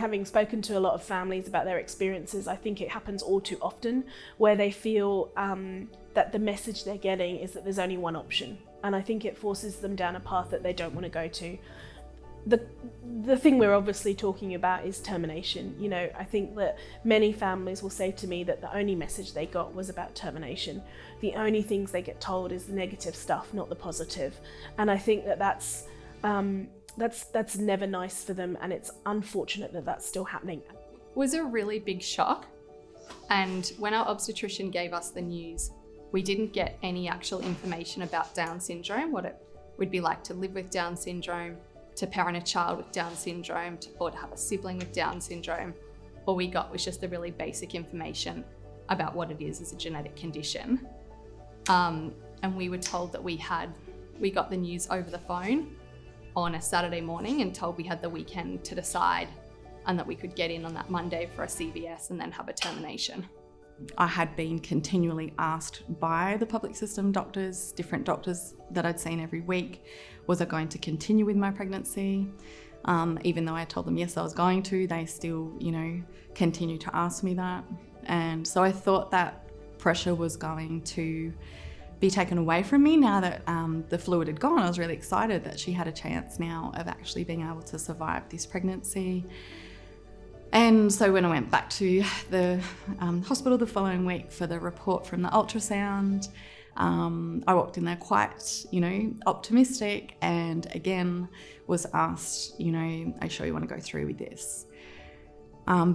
having spoken to a lot of families about their experiences, I think it happens all too often where they feel that the message they're getting is that there's only one option. And I think it forces them down a path that they don't want to go to. The thing we're obviously talking about is termination. You know, I think that many families will say to me that the only message they got was about termination. The only things they get told is the negative stuff, not the positive. And I think that that's never nice for them, and it's unfortunate that that's still happening. It was a really big shock, and when our obstetrician gave us the news, we didn't get any actual information about Down syndrome, what it would be like to live with Down syndrome, to parent a child with Down syndrome, or to have a sibling with Down syndrome. All we got was just the really basic information about what it is as a genetic condition. And we were told that we got the news over the phone on a Saturday morning and told we had the weekend to decide, and that we could get in on that Monday for a CVS and then have a termination. I had been continually asked by the public system doctors, different doctors that I'd seen every week, was I going to continue with my pregnancy? Even though I told them yes, I was going to, they still, continue to ask me that. And so I thought that pressure was going to be taken away from me now that the fluid had gone. I was really excited that she had a chance now of actually being able to survive this pregnancy. And so when I went back to the hospital the following week for the report from the ultrasound, I walked in there quite, optimistic, and again was asked, are you sure you want to go through with this?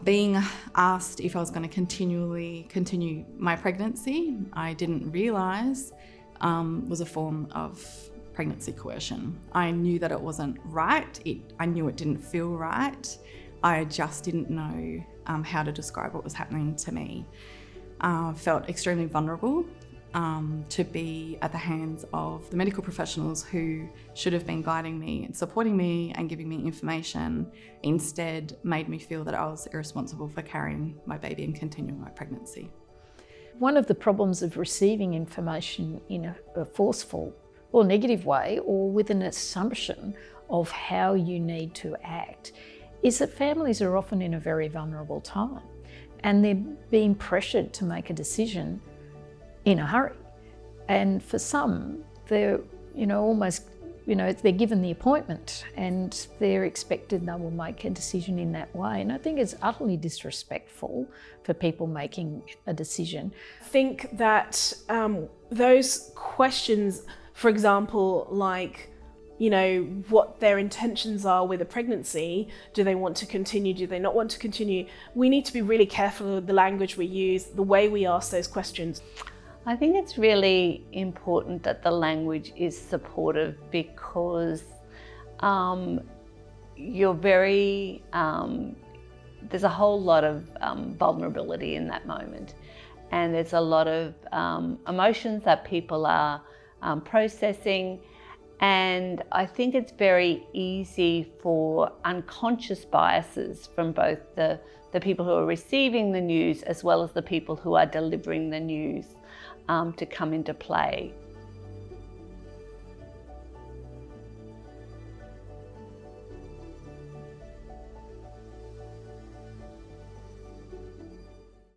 Being asked if I was going to continue my pregnancy, I didn't realise was a form of pregnancy coercion. I knew that it wasn't right. I knew it didn't feel right. I just didn't know how to describe what was happening to me. I felt extremely vulnerable to be at the hands of the medical professionals who should have been guiding me and supporting me and giving me information, instead made me feel that I was irresponsible for carrying my baby and continuing my pregnancy. One of the problems of receiving information in a forceful or negative way, or with an assumption of how you need to act, is that families are often in a very vulnerable time and they're being pressured to make a decision in a hurry. And for some, they're they're given the appointment and they're expected they will make a decision in that way. And I think it's utterly disrespectful for people making a decision. I think that those questions, for example, like, what their intentions are with a pregnancy. Do they want to continue? Do they not want to continue? We need to be really careful with the language we use, the way we ask those questions. I think it's really important that the language is supportive, because there's a whole lot of vulnerability in that moment. And there's a lot of emotions that people are processing. And I think it's very easy for unconscious biases from both the people who are receiving the news as well as the people who are delivering the news to come into play.